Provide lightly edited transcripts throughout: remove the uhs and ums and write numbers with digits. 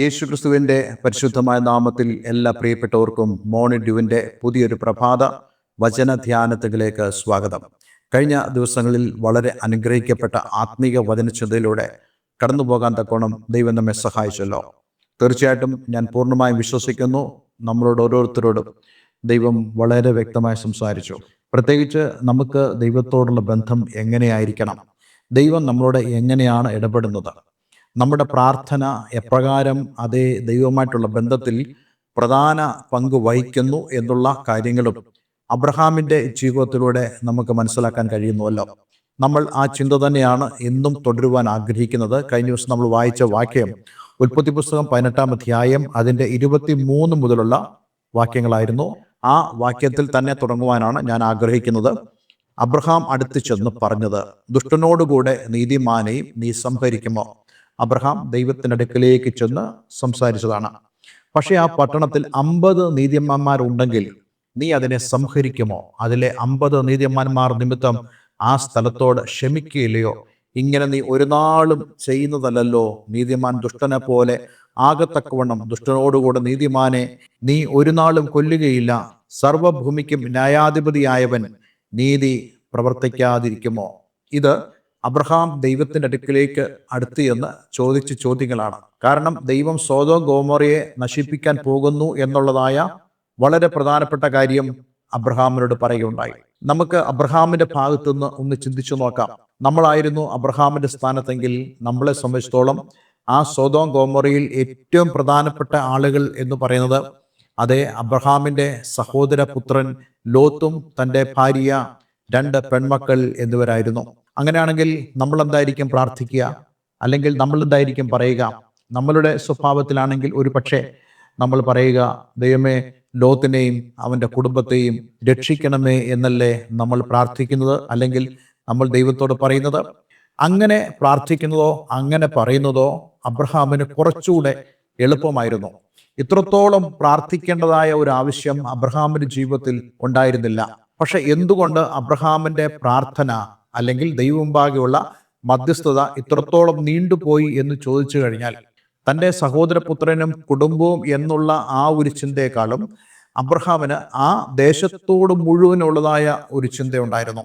യേശുക്രിസ്തുവിൻ്റെ പരിശുദ്ധമായ നാമത്തിൽ എല്ലാ പ്രിയപ്പെട്ടവർക്കും മോർണിംഗ് ഡ്യൂവിൻ്റെ പുതിയൊരു പ്രഭാത വചനധ്യാനത്തിലേക്ക് സ്വാഗതം. കഴിഞ്ഞ ദിവസങ്ങളിൽ വളരെ അനുഗ്രഹിക്കപ്പെട്ട ആത്മീക വചനചിന്തയിലൂടെ കടന്നു പോകാൻ തക്കോണം ദൈവം നമ്മെ സഹായിച്ചല്ലോ. തീർച്ചയായിട്ടും ഞാൻ പൂർണ്ണമായും വിശ്വസിക്കുന്നു, നമ്മളോട് ഓരോരുത്തരോടും ദൈവം വളരെ വ്യക്തമായി സംസാരിച്ചു. പ്രത്യേകിച്ച് നമുക്ക് ദൈവത്തോടുള്ള ബന്ധം എങ്ങനെയായിരിക്കണം, ദൈവം നമ്മളോട് എങ്ങനെയാണ് ഇടപെടുന്നത്, നമ്മുടെ പ്രാർത്ഥന എപ്രകാരം അതേ ദൈവവുമായിട്ടുള്ള ബന്ധത്തിൽ പ്രധാന പങ്ക് വഹിക്കുന്നു എന്നുള്ള കാര്യങ്ങളും അബ്രഹാമിൻ്റെ ജീവിതത്തിലൂടെ നമുക്ക് മനസ്സിലാക്കാൻ കഴിയുന്നുവല്ലോ. നമ്മൾ ആ ചിന്ത തന്നെയാണ് ഇന്നും തുടരുവാൻ ആഗ്രഹിക്കുന്നത്. കഴിഞ്ഞ ദിവസം നമ്മൾ വായിച്ച വാക്യം ഉൽപ്പത്തി പുസ്തകം 18-ാം അധ്യായം അതിൻ്റെ 23 മുതലുള്ള വാക്യങ്ങളായിരുന്നു. ആ വാക്യത്തിൽ തന്നെ തുടങ്ങുവാനാണ് ഞാൻ ആഗ്രഹിക്കുന്നത്. അബ്രഹാം അടുത്ത് ചെന്ന് പറഞ്ഞത്, ദുഷ്ടനോടുകൂടെ നീതിമാനെയും നീ സംഹരിക്കുമോ? അബ്രഹാം ദൈവത്തിൻ്റെ അടുക്കലേക്ക് ചെന്ന് സംസാരിച്ചതാണ്. പക്ഷേ ആ പട്ടണത്തിൽ 50 നീതിമാന്മാരുണ്ടെങ്കിൽ നീ അതിനെ സംഹരിക്കുമോ? അതിലെ 50 നീതിമാന്മാർ നിമിത്തം ആ സ്ഥലത്തോട് ക്ഷമിക്കുകയില്ലയോ? ഇങ്ങനെ നീ ഒരു നാളും ചെയ്യുന്നതല്ലോ. നീതിമാൻ ദുഷ്ടനെ പോലെ ആകത്തക്കവണ്ണം ദുഷ്ടനോടുകൂടെ നീതിമാനെ നീ ഒരു നാളും കൊല്ലുകയില്ല. സർവഭൂമിക്കും ന്യായാധിപതിയായവൻ നീതി പ്രവർത്തിക്കാതിരിക്കുമോ? ഇത് അബ്രഹാം ദൈവത്തിൻ്റെ അടുക്കിലേക്ക് അടുത്ത് എന്ന് ചോദിച്ച ചോദ്യങ്ങളാണ്. കാരണം ദൈവം സോദോം ഗോമോറയെ നശിപ്പിക്കാൻ പോകുന്നു എന്നുള്ളതായ വളരെ പ്രധാനപ്പെട്ട കാര്യം അബ്രഹാമിനോട് പറയുകയുണ്ടായി. നമുക്ക് അബ്രഹാമിന്റെ ഭാഗത്തുനിന്ന് ഒന്ന് ചിന്തിച്ചു നോക്കാം. നമ്മളായിരുന്നു അബ്രഹാമിന്റെ സ്ഥാനത്തെങ്കിൽ നമ്മളെ സംബന്ധിച്ചിടത്തോളം ആ സോദോം ഗോമോറയിൽ ഏറ്റവും പ്രധാനപ്പെട്ട ആളുകൾ എന്ന് പറയുന്നത് അതേ അബ്രഹാമിന്റെ സഹോദര പുത്രൻ ലോത്തും തൻ്റെ ഭാര്യ 2 പെൺമക്കൾ എന്നിവരായിരുന്നു. അങ്ങനെയാണെങ്കിൽ നമ്മൾ എന്തായിരിക്കും പ്രാർത്ഥിക്കുക, അല്ലെങ്കിൽ നമ്മൾ എന്തായിരിക്കും പറയുക? നമ്മളുടെ സ്വഭാവത്തിലാണെങ്കിൽ ഒരു പക്ഷേ നമ്മൾ പറയുക, ദൈവമേ ലോത്തിനെയും അവൻ്റെ കുടുംബത്തെയും രക്ഷിക്കണമേ എന്നല്ലേ നമ്മൾ പ്രാർത്ഥിക്കുന്നത്, അല്ലെങ്കിൽ നമ്മൾ ദൈവത്തോട് പറയുന്നത്. അങ്ങനെ പ്രാർത്ഥിക്കുന്നതോ അങ്ങനെ പറയുന്നതോ അബ്രഹാമിന് കുറച്ചുകൂടെ എളുപ്പമായിരുന്നു. ഇത്രത്തോളം പ്രാർത്ഥിക്കേണ്ടതായ ഒരു ആവശ്യം അബ്രഹാമിന്റെ ജീവിതത്തിൽ ഉണ്ടായിരുന്നില്ല. പക്ഷെ എന്തുകൊണ്ട് അബ്രഹാമിന്റെ പ്രാർത്ഥന അല്ലെങ്കിൽ ദൈവമുമ്പാകെയുള്ള മധ്യസ്ഥത ഇത്രത്തോളം നീണ്ടുപോയി എന്ന് ചോദിച്ചു കഴിഞ്ഞാൽ, തൻ്റെ സഹോദരപുത്രനും കുടുംബവും എന്നുള്ള ആ ഒരു ചിന്തയെക്കാളും അബ്രഹാമിന് ആ ദേശത്തോട് മുഴുവനുള്ളതായ ഒരു ചിന്തയുണ്ടായിരുന്നു.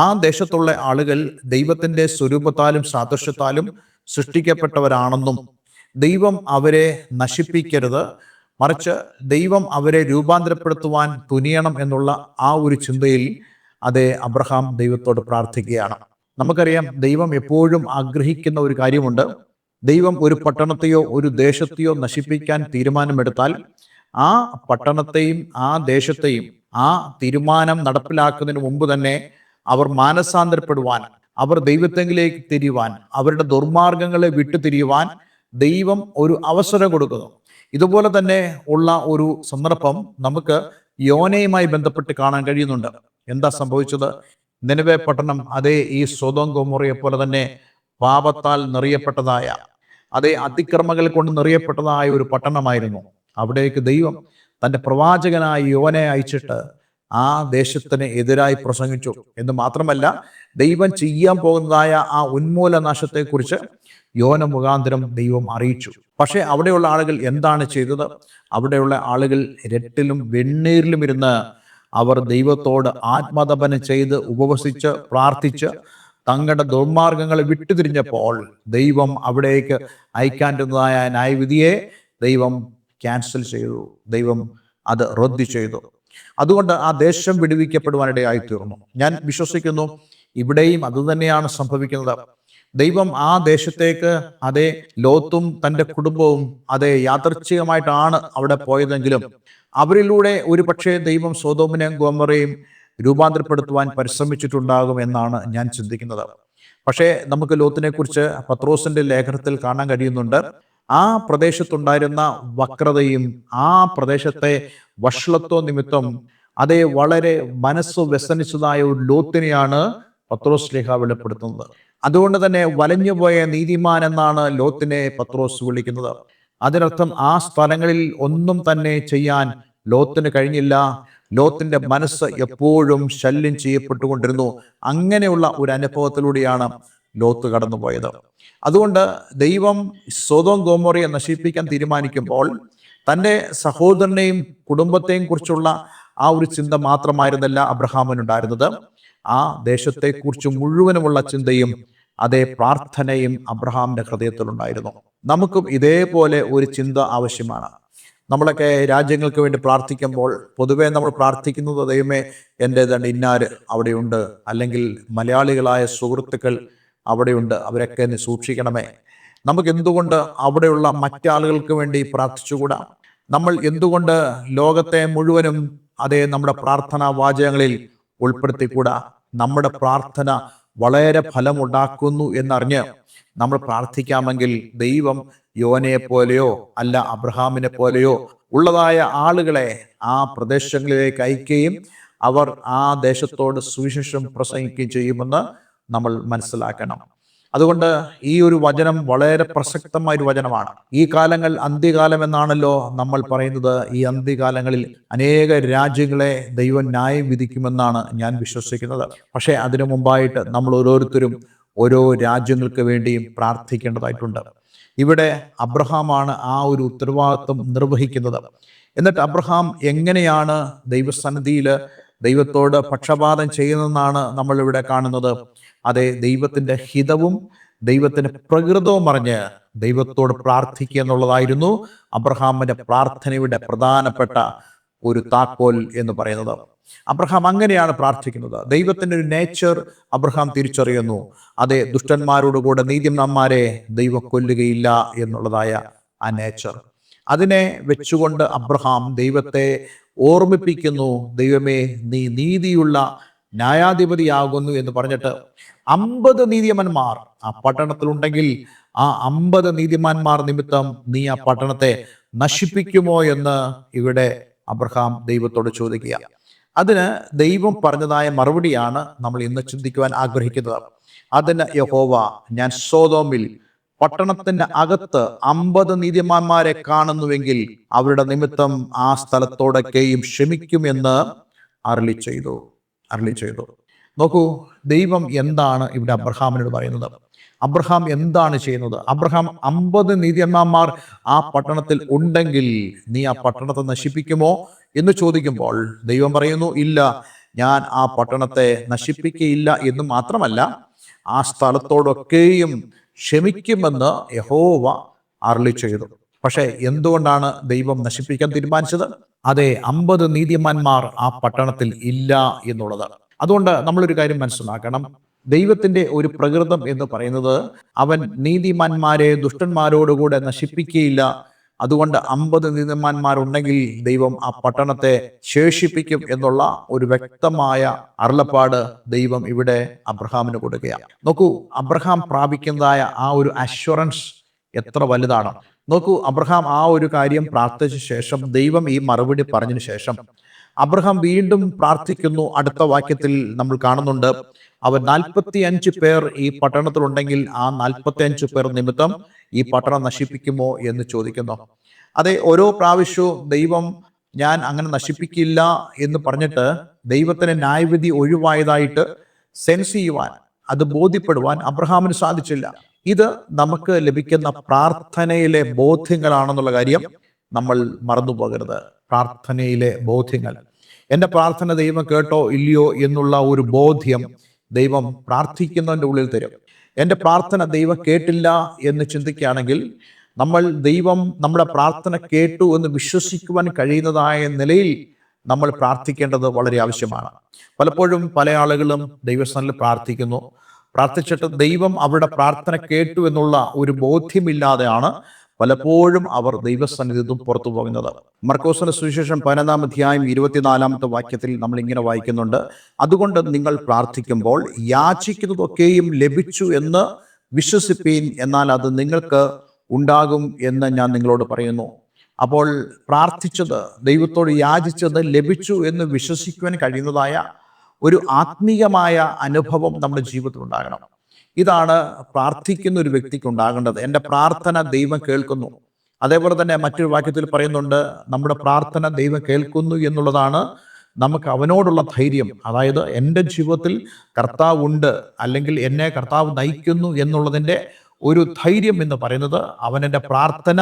ആ ദേശത്തുള്ള ആളുകൾ ദൈവത്തിൻ്റെ സ്വരൂപത്താലും സാദൃശ്യത്താലും സൃഷ്ടിക്കപ്പെട്ടവരാണെന്നും ദൈവം അവരെ നശിപ്പിക്കരുത്, മറിച്ച് ദൈവം അവരെ രൂപാന്തരപ്പെടുത്തുവാൻ തുനിയണം എന്നുള്ള ആ ഒരു ചിന്തയിൽ അതേ അബ്രഹാം ദൈവത്തോട് പ്രാർത്ഥിക്കുകയാണ്. നമുക്കറിയാം, ദൈവം എപ്പോഴും ആഗ്രഹിക്കുന്ന ഒരു കാര്യമുണ്ട്. ദൈവം ഒരു പട്ടണത്തെയോ ഒരു ദേശത്തെയോ നശിപ്പിക്കാൻ തീരുമാനമെടുത്താൽ ആ പട്ടണത്തെയും ആ ദേശത്തെയും ആ തീരുമാനം നടപ്പിലാക്കുന്നതിന് മുമ്പ് തന്നെ അവർ മാനസാന്തരപ്പെടുവാൻ, അവർ ദൈവത്തെങ്കിലേക്ക് തിരിയുവാൻ, അവരുടെ ദുർമാർഗങ്ങളെ വിട്ടുതിരിയുവാൻ ദൈവം ഒരു അവസരം കൊടുക്കുന്നു. ഇതുപോലെ തന്നെ ഉള്ള ഒരു സന്ദർഭം നമുക്ക് യോനയുമായി ബന്ധപ്പെട്ട് കാണാൻ കഴിയുന്നുണ്ട്. എന്താ സംഭവിച്ചത്? നിനവെ പട്ടണം അതേ ഈ സൊദോം ഗൊമോറയെ പോലെ തന്നെ പാപത്താൽ നിറയപ്പെട്ടതായ, അതേ അതിക്രമങ്ങൾ കൊണ്ട് നിറയപ്പെട്ടതായ ഒരു പട്ടണമായിരുന്നു. അവിടേക്ക് ദൈവം തൻ്റെ പ്രവാചകനായ യോനയെ അയച്ചിട്ട് ആ ദേശത്തിന് എതിരായി പ്രസംഗിച്ചു എന്ന് മാത്രമല്ല, ദൈവം ചെയ്യാൻ പോകുന്നതായ ആ ഉന്മൂലനാശത്തെക്കുറിച്ച് യോന മുഖാന്തരം ദൈവം അറിയിച്ചു. പക്ഷെ അവിടെയുള്ള ആളുകൾ എന്താണ് ചെയ്തത്? അവിടെയുള്ള ആളുകൾ രട്ടിലും വെണ്ണീരിലും ഇരുന്ന് അവർ ദൈവത്തോട് ആത്മതപനം ചെയ്ത് ഉപവസിച്ച് പ്രാർത്ഥിച്ച് തങ്ങളുടെ ദുർമാർഗങ്ങളെ വിട്ടുതിരിഞ്ഞപ്പോൾ ദൈവം അവിടേക്ക് അയക്കാൻ്റെതായ ന്യായവിധിയെ ദൈവം ക്യാൻസൽ ചെയ്തു, ദൈവം അത് റദ്ദ് ചെയ്തു. അതുകൊണ്ട് ആ ദേശം വിടുവിക്കപ്പെടുവാനിടയായി തീർന്നു. ഞാൻ വിശ്വസിക്കുന്നു ഇവിടെയും അതുതന്നെയാണ് സംഭവിക്കുന്നത്. ദൈവം ആ ദേശത്തേക്ക് അതേ ലോത്തും തൻ്റെ കുടുംബവും അതേ യാദൃച്ഛികമായിട്ടാണ് അവിടെ പോയതെങ്കിലും അവരിലൂടെ ഒരു പക്ഷേ ദൈവം സൊദോമിനെയും ഗൊമോറയെയും രൂപാന്തരപ്പെടുത്തുവാൻ പരിശ്രമിച്ചിട്ടുണ്ടാകും എന്നാണ് ഞാൻ ചിന്തിക്കുന്നത്. പക്ഷേ നമുക്ക് ലോത്തിനെ കുറിച്ച് പത്രോസിന്റെ ലേഖനത്തിൽ കാണാൻ കഴിയുന്നുണ്ട്. ആ പ്രദേശത്തുണ്ടായിരുന്ന വക്രതയും ആ പ്രദേശത്തെ വഷളത്വ നിമിത്തം അതേ വളരെ മനസ്സ് വ്യസനിച്ചതായ ഒരു ലോത്തിനെയാണ് പത്രോസ് ശ്ലീഹ വെളിപ്പെടുത്തുന്നത്. അതുകൊണ്ട് തന്നെ വലഞ്ഞുപോയ നീതിമാൻ എന്നാണ് ലോത്തിനെ പത്രോസ് വിളിക്കുന്നത്. അതിനർത്ഥം ആ സ്ഥലങ്ങളിൽ ഒന്നും തന്നെ ചെയ്യാൻ ലോത്തിന് കഴിഞ്ഞില്ല. ലോത്തിന്റെ മനസ്സ് എപ്പോഴും ശല്യം ചെയ്യപ്പെട്ടുകൊണ്ടിരുന്നു. അങ്ങനെയുള്ള ഒരു അനുഭവത്തിലൂടെയാണ് ലോത്ത് കടന്നുപോയത്. അതുകൊണ്ട് ദൈവം സൊദോം ഗൊമോറയെ നശിപ്പിക്കാൻ തീരുമാനിക്കുമ്പോൾ തൻ്റെ സഹോദരനെയും കുടുംബത്തെയും കുറിച്ചുള്ള ആ ഒരു ചിന്ത മാത്രമായിരുന്നില്ല അബ്രഹാമിനുണ്ടായിരുന്നത്. ആ ദേശത്തെക്കുറിച്ച് മുഴുവനുമുള്ള ചിന്തയും അതേ പ്രാർത്ഥനയും അബ്രഹാമിന്റെ ഹൃദയത്തിലുണ്ടായിരുന്നു. നമുക്കും ഇതേപോലെ ഒരു ചിന്ത ആവശ്യമാണ്. നമ്മളൊക്കെ രാജ്യങ്ങൾക്ക് വേണ്ടി പ്രാർത്ഥിക്കുമ്പോൾ പൊതുവേ നമ്മൾ പ്രാർത്ഥിക്കുന്നത്, ദൈവമേ എൻ്റെ ഇന്നാര് അവിടെയുണ്ട്, അല്ലെങ്കിൽ മലയാളികളായ സുഹൃത്തുക്കൾ അവിടെയുണ്ട്, അവരൊക്കെ എന്നെ സൂക്ഷിക്കണമേ. നമുക്ക് എന്തുകൊണ്ട് അവിടെയുള്ള മറ്റാളുകൾക്ക് വേണ്ടി പ്രാർത്ഥിച്ചുകൂടാ? നമ്മൾ എന്തുകൊണ്ട് ലോകത്തെ മുഴുവനും അതേ നമ്മുടെ പ്രാർത്ഥനാ വാചകങ്ങളിൽ ഉൾപ്പെടുത്തിക്കൂടാ? നമ്മുടെ പ്രാർത്ഥന വളരെ ഫലമുണ്ടാക്കുന്നു എന്നറിഞ്ഞ് നമ്മൾ പ്രാർത്ഥിക്കാമെങ്കിൽ ദൈവം യോനയെ പോലെയോ അല്ല അബ്രഹാമിനെ പോലെയോ ഉള്ളതായ ആളുകളെ ആ പ്രദേശങ്ങളിലേക്ക് അയക്കുകയും അവർ ആ ദേശത്തോട് സുവിശേഷം പ്രസംഗിക്കുകയും ചെയ്യുമെന്ന് നമ്മൾ മനസ്സിലാക്കണം. അതുകൊണ്ട് ഈ ഒരു വചനം വളരെ പ്രസക്തമായ ഒരു വചനമാണ്. ഈ കാലങ്ങൾ അന്ത്യകാലം എന്നാണല്ലോ നമ്മൾ പറയുന്നത്. ഈ അന്ത്യകാലങ്ങളിൽ അനേക രാജ്യങ്ങളെ ദൈവം ന്യായം വിധിക്കുമെന്നാണ് ഞാൻ വിശ്വസിക്കുന്നത്. പക്ഷേ അതിനു മുമ്പായിട്ട് നമ്മൾ ഓരോരുത്തരും ഓരോ രാജ്യങ്ങൾക്ക് വേണ്ടിയും പ്രാർത്ഥിക്കേണ്ടതായിട്ടുണ്ട്. ഇവിടെ അബ്രഹാമാണ് ആ ഒരു ഉത്തരവാദിത്വം നിർവഹിക്കുന്നത്. എന്നിട്ട് അബ്രഹാം എങ്ങനെയാണ് ദൈവസന്നിധിയിൽ ദൈവത്തോട് പക്ഷപാതം ചെയ്യുന്നതെന്നാണ് നമ്മൾ ഇവിടെ കാണുന്നത്. അതെ, ദൈവത്തിൻ്റെ ഹിതവും ദൈവത്തിൻ്റെ പ്രകൃതവും അറിഞ്ഞ് ദൈവത്തോട് പ്രാർത്ഥിക്കുക എന്നുള്ളതായിരുന്നു അബ്രഹാമിന്റെ പ്രാർത്ഥനയുടെ പ്രധാനപ്പെട്ട ഒരു താക്കോൽ എന്ന് പറയുന്നത്. അബ്രഹാം അങ്ങനെയാണ് പ്രാർത്ഥിക്കുന്നത്. ദൈവത്തിൻ്റെ ഒരു നേച്ചർ അബ്രഹാം തിരിച്ചറിയുന്നു. അതെ, ദുഷ്ടന്മാരോടുകൂടെ നീതിമാന്മാരെ ദൈവം കൊല്ലുകയില്ല എന്നുള്ളതായ ആ നേച്ചർ, അതിനെ വെച്ചുകൊണ്ട് അബ്രഹാം ദൈവത്തെ ഓർമ്മിപ്പിക്കുന്നു. ദൈവമേ, നീ നീതിയുള്ള ന്യായാധിപതിയാകുന്നു എന്ന് പറഞ്ഞിട്ട് 50 നീതിമാന്മാർ ആ പട്ടണത്തിലുണ്ടെങ്കിൽ ആ 50 നീതിമാന്മാർ നിമിത്തം നീ ആ പട്ടണത്തെ നശിപ്പിക്കുമോ എന്ന് ഇവിടെ അബ്രഹാം ദൈവത്തോട് ചോദിക്കുക. അതിന് ദൈവം പറഞ്ഞതായ മറുപടിയാണ് നമ്മൾ ഇന്ന് ചിന്തിക്കുവാൻ ആഗ്രഹിക്കുന്നത്. അതിന് യഹോവ, ഞാൻ സോദോമിൽ പട്ടണത്തിന്റെ അകത്ത് 50 നീതിമാന്മാരെ കാണുന്നുവെങ്കിൽ അവരുടെ നിമിത്തം ആ സ്ഥലത്തോടൊക്കെയും ക്ഷമിക്കുമെന്ന് അരുളി ചെയ്തു. നോക്കൂ, ദൈവം എന്താണ് ഇവിടെ അബ്രഹാമിനോട് പറയുന്നത്? അബ്രഹാം എന്താണ് ചെയ്യുന്നത്? അബ്രഹാം 50 നീതിമാന്മാർ ആ പട്ടണത്തിൽ ഉണ്ടെങ്കിൽ നീ ആ പട്ടണത്തെ നശിപ്പിക്കുമോ എന്ന് ചോദിക്കുമ്പോൾ ദൈവം പറയുന്നു, ഇല്ല, ഞാൻ ആ പട്ടണത്തെ നശിപ്പിക്കുകയില്ല എന്ന് മാത്രമല്ല ആ സ്ഥലത്തോടൊക്കെയും ക്ഷമിക്കുമെന്ന് യഹോവ അരുളി ചെയ്തു. പക്ഷേ എന്തുകൊണ്ടാണ് ദൈവം നശിപ്പിക്കാൻ തീരുമാനിച്ചത്? അതെ, 50 നീതിമാന്മാർ ആ പട്ടണത്തിൽ ഇല്ല എന്നുള്ളത്. അതുകൊണ്ട് നമ്മളൊരു കാര്യം മനസ്സിലാക്കണം. ദൈവത്തിന്റെ ഒരു പ്രകൃതം എന്ന് പറയുന്നത് അവൻ നീതിമാന്മാരെ ദുഷ്ടന്മാരോടുകൂടെ നശിപ്പിക്കുകയില്ല. അതുകൊണ്ട് 50 നീതിമാന്മാരുണ്ടെങ്കിൽ ദൈവം ആ പട്ടണത്തെ ശേഷിപ്പിക്കും എന്നുള്ള ഒരു വ്യക്തമായ അരുളപ്പാട് ദൈവം ഇവിടെ അബ്രഹാമിന് കൊടുക്കുകയാണ്. നോക്കൂ, അബ്രഹാം പ്രാപിക്കുന്നതായ ആ ഒരു അഷ്വറൻസ് എത്ര വലുതാണ്. നോക്കൂ, അബ്രഹാം ആ ഒരു കാര്യം പ്രാർത്ഥിച്ച ശേഷം ദൈവം ഈ മറുപടി പറഞ്ഞതിന് ശേഷം അബ്രഹാം വീണ്ടും പ്രാർത്ഥിക്കുന്നു. അടുത്ത വാക്യത്തിൽ നമ്മൾ കാണുന്നുണ്ട്, അവൻ 45 പേർ ഈ പട്ടണത്തിലുണ്ടെങ്കിൽ ആ 45 പേർ നിമിത്തം ഈ പട്ടണം നശിപ്പിക്കുമോ എന്ന് ചോദിക്കുന്നു. അതെ, ഓരോ പ്രാവശ്യവും ദൈവം ഞാൻ അങ്ങനെ നശിപ്പിക്കില്ല എന്ന് പറഞ്ഞിട്ട് ദൈവത്തിന് ന്യായവിധി ഒഴിവായതായിട്ട് സെൻസ് ചെയ്യുവാൻ, അത് ബോധ്യപ്പെടുവാൻ അബ്രഹാമിന് സാധിച്ചില്ല. ഇത് നമുക്ക് ലഭിക്കുന്ന പ്രാർത്ഥനയിലെ ബോധ്യങ്ങളാണെന്നുള്ള കാര്യം നമ്മൾ മറന്നുപോകരുത്. പ്രാർത്ഥനയിലെ ബോധ്യങ്ങൾ, എൻ്റെ പ്രാർത്ഥന ദൈവം കേട്ടോ ഇല്ലയോ എന്നുള്ള ഒരു ബോധ്യം ദൈവം പ്രാർത്ഥിക്കുന്നതിൻ്റെ ഉള്ളിൽ തരും. എൻ്റെ പ്രാർത്ഥന ദൈവം കേട്ടില്ല എന്ന് ചിന്തിക്കുകയാണെങ്കിൽ ദൈവം നമ്മുടെ പ്രാർത്ഥന കേട്ടു എന്ന് വിശ്വസിക്കുവാൻ കഴിയുന്നതായ നിലയിൽ നമ്മൾ പ്രാർത്ഥിക്കേണ്ടത് വളരെ ആവശ്യമാണ്. പലപ്പോഴും പല ആളുകളും ദൈവസ്ഥാനിൽ പ്രാർത്ഥിച്ചിട്ട് ദൈവം അവരുടെ പ്രാർത്ഥന കേട്ടു എന്നുള്ള ഒരു ബോധ്യമില്ലാതെയാണ് പലപ്പോഴും അവർ ദൈവസന്നിധിയിൽ പുറത്തു പോകുന്നത്. മർക്കോസിന്റെ സുവിശേഷം 15-ാം അധ്യായം 24-ാമത്തെ വാക്യത്തിൽ നമ്മൾ ഇങ്ങനെ വായിക്കുന്നുണ്ട്, അതുകൊണ്ട് നിങ്ങൾ പ്രാർത്ഥിക്കുമ്പോൾ യാചിക്കുന്നതൊക്കെയും ലഭിച്ചു എന്ന് വിശ്വസിപ്പീൻ, എന്നാൽ അത് നിങ്ങൾക്ക് ഉണ്ടാകും എന്ന് ഞാൻ നിങ്ങളോട് പറയുന്നു. അപ്പോൾ പ്രാർത്ഥിച്ചത്, ദൈവത്തോട് യാചിച്ചത് ലഭിച്ചു എന്ന് വിശ്വസിക്കുവാൻ കഴിയുന്നതായ ഒരു ആത്മീയമായ അനുഭവം നമ്മുടെ ജീവിതത്തിൽ ഉണ്ടാകണം. ഇതാണ് പ്രാർത്ഥിക്കുന്ന ഒരു വ്യക്തിക്ക് ഉണ്ടാകേണ്ടത്. എൻ്റെ പ്രാർത്ഥന ദൈവം കേൾക്കുന്നു. അതേപോലെ തന്നെ മറ്റൊരു വാക്യത്തിൽ പറയുന്നുണ്ട്, നമ്മുടെ പ്രാർത്ഥന ദൈവം കേൾക്കുന്നു എന്നുള്ളതാണ് നമുക്ക് അവനോടുള്ള ധൈര്യം, അതായത് എൻ്റെ ജീവിതത്തിൽ കർത്താവ് ഉണ്ട്, അല്ലെങ്കിൽ എന്നെ കർത്താവ് നയിക്കുന്നു എന്നുള്ളതിൻ്റെ ഒരു ധൈര്യം എന്ന് പറയുന്നത് അവൻ എൻ്റെ പ്രാർത്ഥന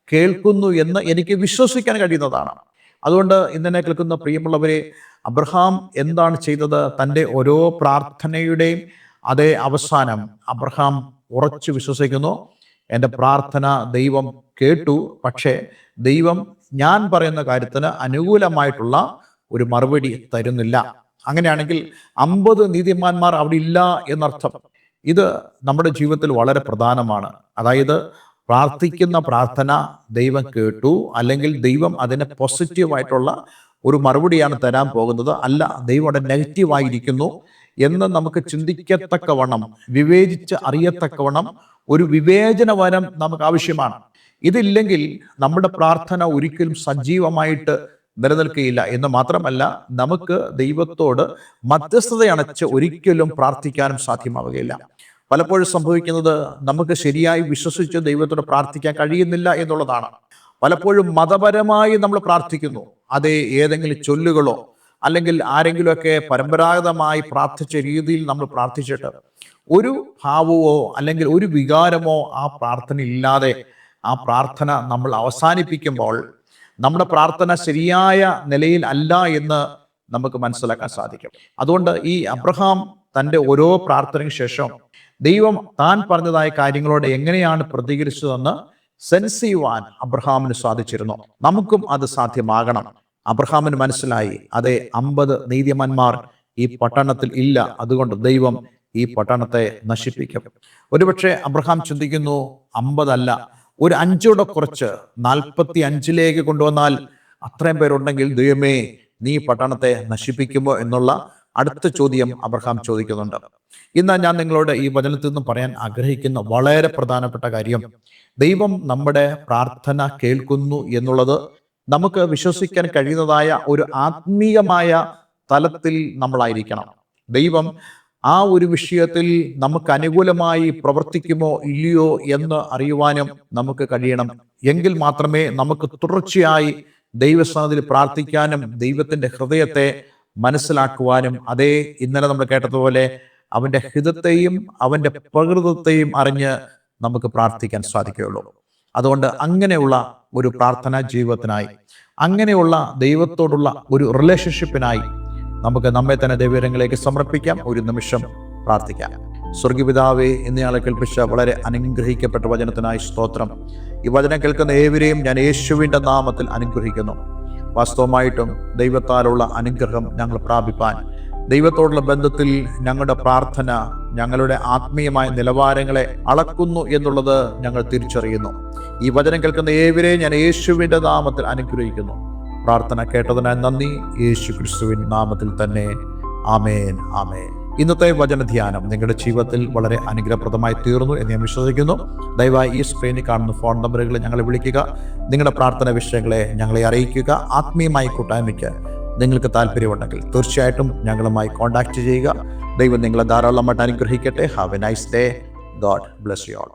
കേൾക്കുന്നു എന്ന് എനിക്ക് വിശ്വസിക്കാൻ കഴിയുന്നതാണ്. അതുകൊണ്ട് ഇന്നെന്നെ കേൾക്കുന്ന പ്രിയമുള്ളവരെ, അബ്രഹാം എന്താണ് ചെയ്തത്? തൻ്റെ ഓരോ പ്രാർത്ഥനയുടെയും അതേ അവസാനം അബ്രഹാം ഉറച്ചു വിശ്വസിക്കുന്നു, എൻ്റെ പ്രാർത്ഥന ദൈവം കേട്ടു, പക്ഷേ ദൈവം ഞാൻ പറയുന്ന കാര്യത്തിന് അനുകൂലമായിട്ടുള്ള ഒരു മറുപടി തരുന്നില്ല. അങ്ങനെയാണെങ്കിൽ 50 നീതിമാന്മാർ അവിടെ ഇല്ല എന്നർത്ഥം. ഇത് നമ്മുടെ ജീവിതത്തിൽ വളരെ പ്രധാനമാണ്. അതായത് പ്രാർത്ഥിക്കുന്ന പ്രാർത്ഥന ദൈവം കേട്ടു, അല്ലെങ്കിൽ ദൈവം അതിനെ പോസിറ്റീവായിട്ടുള്ള ഒരു മറുപടിയാണ് തരാൻ പോകുന്നത്, അല്ല ദൈവം അവിടെ നെഗറ്റീവായിരിക്കുന്നു എന്ന് നമുക്ക് ചിന്തിക്കത്തക്കവണ്ണം, വിവേചിച്ച് അറിയത്തക്കവണ്ണം ഒരു വിവേചന വരം നമുക്ക് ആവശ്യമാണ്. ഇതില്ലെങ്കിൽ നമ്മുടെ പ്രാർത്ഥന ഒരിക്കലും സജീവമായിട്ട് നിലനിൽക്കുകയില്ല. എന്ന് മാത്രമല്ല, നമുക്ക് ദൈവത്തോട് മധ്യസ്ഥതയണച്ച് ഒരിക്കലും പ്രാർത്ഥിക്കാനും സാധ്യമാവുകയില്ല. പലപ്പോഴും സംഭവിക്കുന്നത്, നമുക്ക് ശരിയായി വിശ്വസിച്ച് ദൈവത്തോട് പ്രാർത്ഥിക്കാൻ കഴിയുന്നില്ല എന്നുള്ളതാണ്. പലപ്പോഴും മതപരമായി നമ്മൾ പ്രാർത്ഥിക്കുന്നു, അതേ ഏതെങ്കിലും ചൊല്ലുകളോ അല്ലെങ്കിൽ ആരെങ്കിലുമൊക്കെ പരമ്പരാഗതമായി പ്രാർത്ഥിച്ച രീതിയിൽ നമ്മൾ പ്രാർത്ഥിച്ചിട്ട് ഒരു ഭാവമോ അല്ലെങ്കിൽ ഒരു വികാരമോ ആ പ്രാർത്ഥന ഇല്ലാതെ ആ പ്രാർത്ഥന നമ്മൾ അവസാനിപ്പിക്കുമ്പോൾ നമ്മുടെ പ്രാർത്ഥന ശരിയായ നിലയിൽ അല്ല എന്ന് നമുക്ക് മനസ്സിലാക്കാൻ സാധിക്കും. അതുകൊണ്ട് ഈ അബ്രഹാം തൻ്റെ ഓരോ പ്രാർത്ഥനയ്ക്ക് ശേഷം ദൈവം താൻ പറഞ്ഞതായ കാര്യങ്ങളോട് എങ്ങനെയാണ് പ്രതികരിച്ചതെന്ന് സെൻസ് ചെയ്യുവാൻ അബ്രഹാമിന് സാധിച്ചിരുന്നു. നമുക്കും അത് സാധ്യമാകണം. അബ്രഹാമിന് മനസ്സിലായി, അതേ 50 നീതിമാന്മാർ ഈ പട്ടണത്തിൽ ഇല്ല, അതുകൊണ്ട് ദൈവം ഈ പട്ടണത്തെ നശിപ്പിക്കും. ഒരുപക്ഷെ അബ്രഹാം ചിന്തിക്കുന്നു, 50 അല്ല, ഒരു 5 കുറച്ച് 45 കൊണ്ടുവന്നാൽ അത്രയും പേരുണ്ടെങ്കിൽ ദൈവമേ നീ പട്ടണത്തെ നശിപ്പിക്കുമോ എന്നുള്ള അടുത്ത ചോദ്യം അബ്രഹാം ചോദിക്കുന്നുണ്ട്. ഇന്ന് ഞാൻ നിങ്ങളോട് ഈ വചനത്തിൽ നിന്നും പറയാൻ ആഗ്രഹിക്കുന്ന വളരെ പ്രധാനപ്പെട്ട കാര്യം, ദൈവം നമ്മുടെ പ്രാർത്ഥന കേൾക്കുന്നു എന്നുള്ളത് നമുക്ക് വിശ്വസിക്കാൻ കഴിയുന്നതായ ഒരു ആത്മീയമായ തലത്തിൽ നമ്മളായിരിക്കണം. ദൈവം ആ ഒരു വിഷയത്തിൽ നമുക്ക് അനുകൂലമായി പ്രവർത്തിക്കുമോ ഇല്ലയോ എന്ന് അറിയുവാനും നമുക്ക് കഴിയണം. എങ്കിൽ മാത്രമേ നമുക്ക് തുടർച്ചയായി ദൈവസന്നിധിയിൽ പ്രാർത്ഥിക്കാനും ദൈവത്തിൻ്റെ ഹൃദയത്തെ മനസ്സിലാക്കുവാനും, അതേ ഇന്നലെ നമ്മൾ കേട്ടതുപോലെ അവൻ്റെ ഹിതത്തെയും അവൻ്റെ പ്രകൃതത്തെയും അറിഞ്ഞ് നമുക്ക് പ്രാർത്ഥിക്കാൻ സാധിക്കുകയുള്ളൂ. അതുകൊണ്ട് അങ്ങനെയുള്ള ഒരു പ്രാർത്ഥനാ ജീവിതത്തിനായി, അങ്ങനെയുള്ള ദൈവത്തോടുള്ള ഒരു റിലേഷൻഷിപ്പിനായി നമുക്ക് നമ്മെ തന്നെ ദൈവകരങ്ങളിലേക്ക് സമർപ്പിക്കാം. ഒരു നിമിഷം പ്രാർത്ഥിക്കാം. സ്വർഗപിതാവേ, ഇന്നയാളെ കേൾപ്പിച്ച വളരെ അനുഗ്രഹിക്കപ്പെട്ട വചനത്തിനായി സ്തോത്രം. ഈ വചനം കേൾക്കുന്ന ഏവരെയും ഞാൻ യേശുവിൻ്റെ നാമത്തിൽ അനുഗ്രഹിക്കുന്നു. വാസ്തവമായിട്ടും ദൈവത്താലുള്ള അനുഗ്രഹം ഞങ്ങൾ പ്രാപിപ്പാൻ, ദൈവത്തോടുള്ള ബന്ധത്തിൽ ഞങ്ങളുടെ പ്രാർത്ഥന ഞങ്ങളുടെ ആത്മീയമായ നിലവാരങ്ങളെ അളക്കുന്നു എന്നുള്ളത് ഞങ്ങൾ തിരിച്ചറിയുന്നു. ഈ വചനം കേൾക്കുന്ന ഏവരെയും ഞാൻ യേശുവിൻ്റെ നാമത്തിൽ അനുഗ്രഹിക്കുന്നു. പ്രാർത്ഥന കേട്ടതിനായി നന്ദി. യേശു ക്രിസ്തുവിൻ നാമത്തിൽ തന്നെ. ആമേൻ, ആമേൻ. ഇന്നത്തെ വചനധ്യാനം നിങ്ങളുടെ ജീവിതത്തിൽ വളരെ അനുഗ്രഹപ്രദമായി തീർന്നു എന്ന് ഞാൻ വിശ്വസിക്കുന്നു. ദയവായി ഈ സ്ക്രീനിൽ കാണുന്ന ഫോൺ നമ്പറുകളിൽ ഞങ്ങളെ വിളിക്കുക. നിങ്ങളുടെ പ്രാർത്ഥന വിഷയങ്ങളെ ഞങ്ങളെ അറിയിക്കുക. ആത്മീയമായി കൂട്ടായ്മയ്ക്ക് നിങ്ങൾക്ക് താല്പര്യമുണ്ടെങ്കിൽ തീർച്ചയായിട്ടും ഞങ്ങളുമായി കോൺടാക്ട് ചെയ്യുക. ദൈവം നിങ്ങളെ ധാരാളമായിട്ട് അനുഗ്രഹിക്കട്ടെ. Have A nice day. God bless you all.